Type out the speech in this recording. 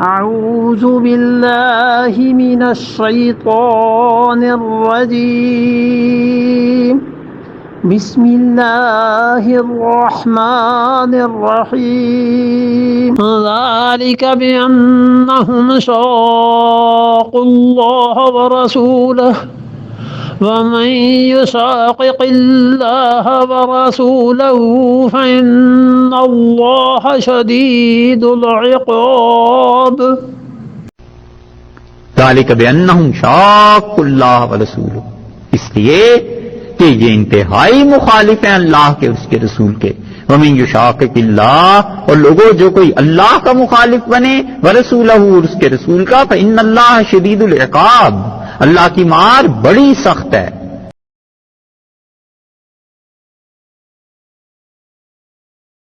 أعوذ بالله من الشيطان الرجيم بسم الله الرحمن الرحيم ذلك بأنهم شاقوا الله ورسوله ومن يشاقق الله ورسوله فإن الله شديد العقاب ذلك بأنهم شاقوا الله ورسوله، اس لیے کہ یہ انتہائی مخالف ہیں اللہ کے اس کے رسول کے. ومن یشاقق اللہ، اور لوگوں جو کوئی اللہ کا مخالف بنے، ورسولہ اور اس کے رسول کا، فإن اللہ شدید العقاب، اللہ کی مار بڑی سخت ہے.